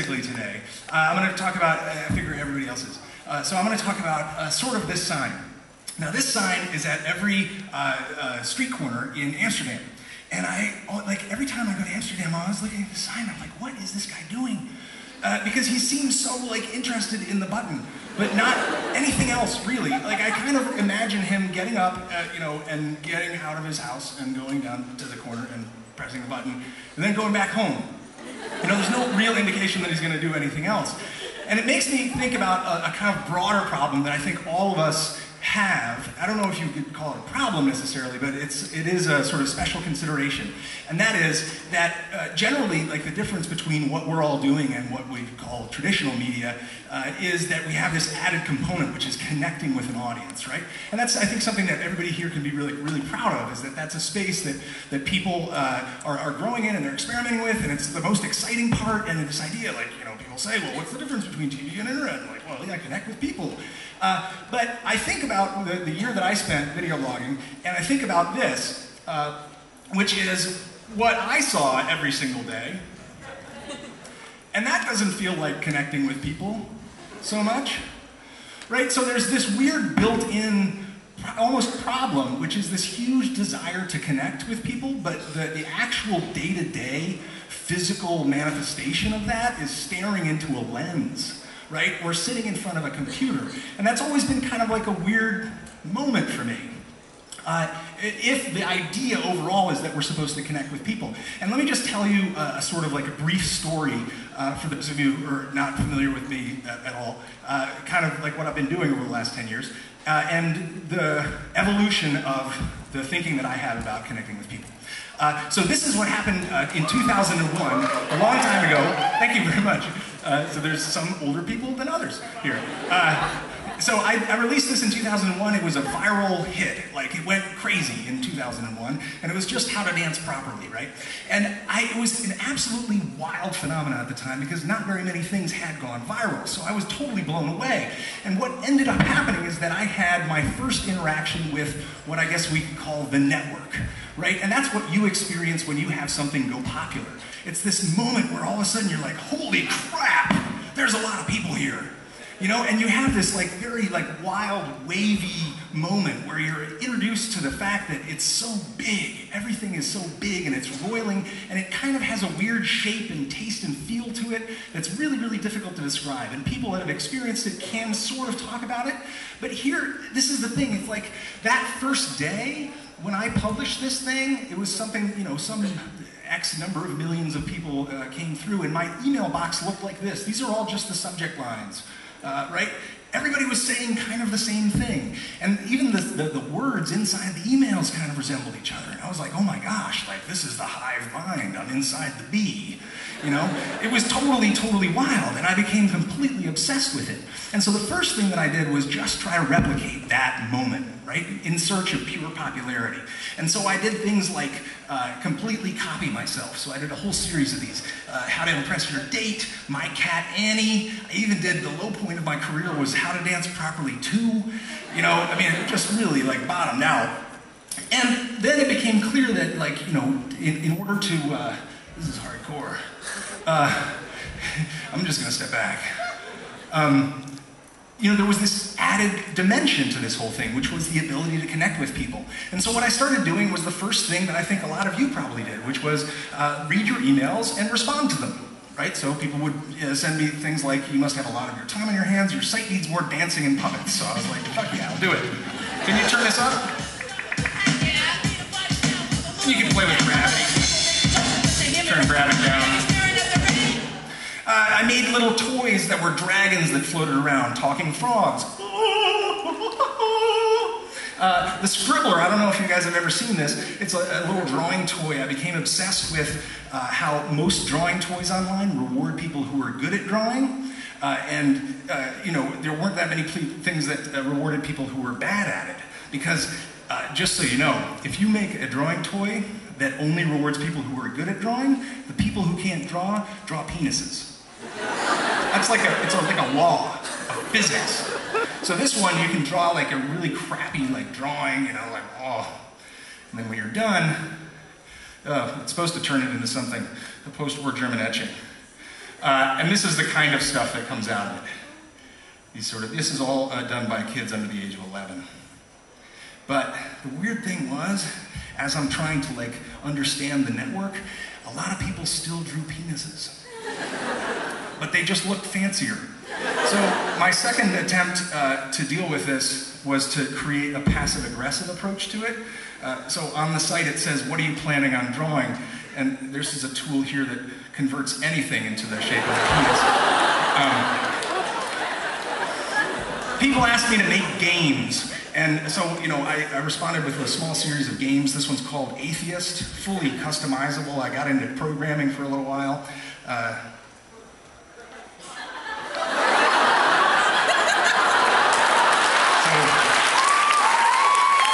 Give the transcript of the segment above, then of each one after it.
physically today. I'm going to talk about, I figure everybody else is. So I'm going to talk about sort of this sign. Now this sign is at every street corner in Amsterdam. And like every time I go to Amsterdam, I was looking at the sign, I'm like, what is this guy doing? Because he seems so like interested in the button, but not anything else really. Like I kind of imagine him getting up, you know, and getting out of his house and going down to the corner and pressing the button, and then going back home. You know, there's no real indication that he's going to do anything else. And it makes me think about a kind of broader problem that I think all of us have. I don't know if you could call it a problem necessarily, but it is a sort of special consideration. And that is that generally, like the difference between what we're all doing and what we call traditional media is that we have this added component, which is connecting with an audience, right? And that's, I think, something that everybody here can be really proud of, is that that's a space that people are growing in and they're experimenting with, and it's the most exciting part. And this idea, like, you know, people say, well, what's the difference between TV and internet? And like, well, yeah, connect with people. But I think about the year that I spent video blogging, and I think about this, which is what I saw every single day. And that doesn't feel like connecting with people so much, right? So there's this weird built-in almost problem, which is this huge desire to connect with people, but the actual day-to-day physical manifestation of that is staring into a lens. Right? We're sitting in front of a computer. And that's always been kind of like a weird moment for me. If the idea overall is that we're supposed to connect with people. And let me just tell you a sort of like a brief story for those of you who are not familiar with me at all, kind of like what I've been doing over the last 10 years, and the evolution of the thinking that I have about connecting with people. So this is what happened in 2001, a long time ago. Thank you very much. So there's some older people than others here. So I released this in 2001. It was a viral hit. Like, it went crazy in 2001, and it was just how to dance properly, right? And it was an absolutely wild phenomenon at the time, because not very many things had gone viral. So I was totally blown away. And what ended up happening is that I had my first interaction with what I guess we could call the network, right? And that's what you experience when you have something go popular. It's this moment where all of a sudden you're like, holy crap, there's a lot of people here. You know, and you have this like very like wild, wavy moment where you're introduced to the fact that it's so big, everything is so big and it's roiling, and it kind of has a weird shape and taste and feel to it that's really difficult to describe. And people that have experienced it can sort of talk about it. But here, this is the thing, it's like that first day when I published this thing, it was something, you know, some X number of millions of people came through, and my email box looked like this. These are all just the subject lines. Right? Everybody was saying kind of the same thing. And even the words inside the emails kind of resembled each other. And I was like, oh my gosh, like this is the hive mind. I'm inside the bee. You know? It was totally wild, and I became completely obsessed with it. And so the first thing that I did was just try to replicate that moment, right? In search of pure popularity. And so I did things like completely copy myself. So I did a whole series of these. How to Impress Your Date, My Cat Annie. I even did, the low point of my career was How to Dance Properly 2. You know, I mean, it just really like bottomed out. And then it became clear that, like, you know, in order to, this is hardcore. I'm just gonna step back. You know, there was this added dimension to this whole thing, which was the ability to connect with people. And so what I started doing was the first thing that I think a lot of you probably did, which was read your emails and respond to them, right? So people would send me things like, you must have a lot of your time on your hands, your site needs more dancing and puppets. So I was like, fuck yeah, I'll do it. Can you turn this up? You can play with gravity. Turn gravity down. I made little toys that were dragons that floated around, talking frogs. The Scribbler, I don't know if you guys have ever seen this. It's a little drawing toy. I became obsessed with how most drawing toys online reward people who are good at drawing. You know, there weren't that many things that rewarded people who were bad at it. Because, just so you know, if you make a drawing toy that only rewards people who are good at drawing, the people who can't draw penises. That's like it's like a law of physics. So this one, you can draw like a really crappy like drawing, you know, like, oh. And then when you're done, it's supposed to turn it into something, a post-war German etching. And this is the kind of stuff that comes out of it. This is all done by kids under the age of 11. But the weird thing was, as I'm trying to like understand the network, a lot of people still drew penises. But they just looked fancier. So my second attempt to deal with this was to create a passive-aggressive approach to it. So on the site it says, what are you planning on drawing? And this is a tool here that converts anything into the shape of a penis. People asked me to make games. And so, you know, I responded with a small series of games. This one's called Atheist, fully customizable. I got into programming for a little while.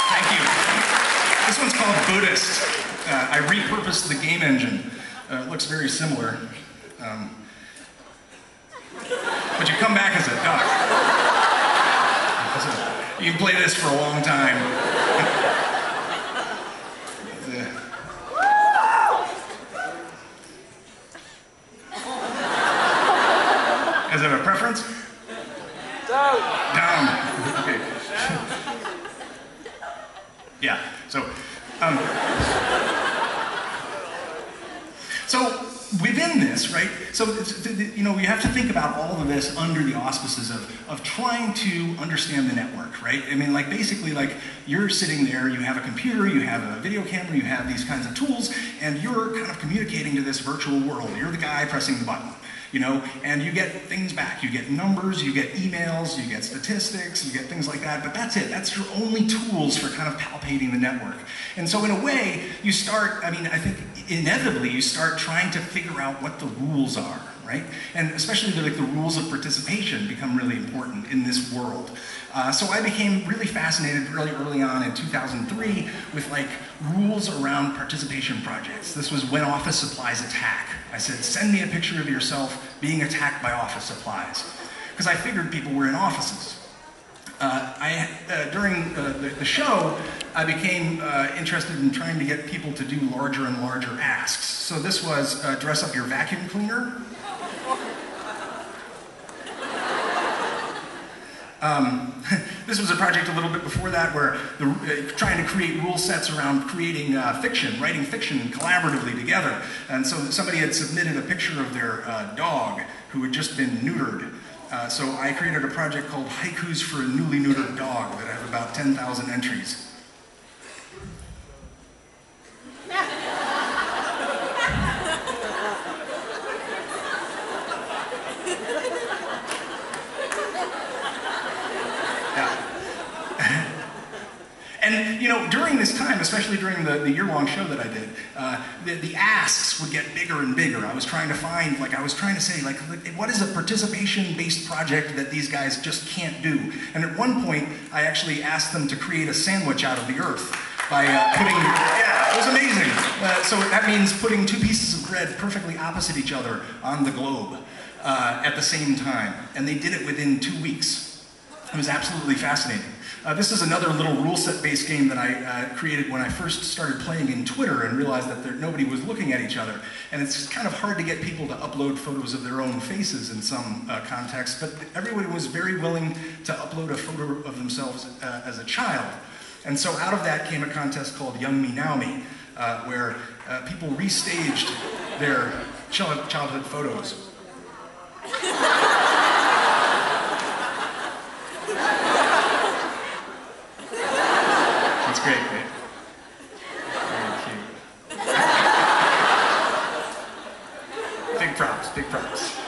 Thank you. This one's called Buddhist. I repurposed the game engine. It looks very similar. But you come back as a duck. You can play this for a long time. Is it a preference? Down. Down. Okay. Yeah. So within this, right? So you know, you have to think about all of this under the auspices of trying to understand the network, right? I mean, like basically, like you're sitting there, you have a computer, you have a video camera, you have these kinds of tools, and you're kind of communicating to this virtual world. You're the guy pressing the button, you know, and you get things back. You get numbers, you get emails, you get statistics, you get things like that, but that's it. That's your only tools for kind of palpating the network. And so in a way, you start, I mean, I think inevitably you start trying to figure out what the rules are, right? And especially the rules of participation become really important in this world. So I became really fascinated really early on in 2003 with like rules around participation projects. This was when office supplies attack. I said, send me a picture of yourself being attacked by office supplies. Because I figured people were in offices. During the show, I became interested in trying to get people to do larger and larger asks. So this was dress up your vacuum cleaner. This was a project a little bit before that where trying to create rule sets around creating fiction, writing fiction collaboratively together. And so somebody had submitted a picture of their dog who had just been neutered. So I created a project called Haikus for a Newly Neutered Dog that have about 10,000 entries. And you know, during this time, especially during the year-long show that I did, the asks would get bigger and bigger. I was trying to find, like, I was trying to say, like, what is a participation-based project that these guys just can't do? And at one point, I actually asked them to create a sandwich out of the earth by putting, yeah, it was amazing. So that means putting two pieces of bread perfectly opposite each other on the globe at the same time. And they did it within 2 weeks. It was absolutely fascinating. This is another little rule set-based game that I created when I first started playing in Twitter and realized that nobody was looking at each other. And it's kind of hard to get people to upload photos of their own faces in some contexts, but everyone was very willing to upload a photo of themselves as a child. And so out of that came a contest called Young Me Now Me, where people restaged their childhood photos. That's great, right? Very cute. Big props, big props.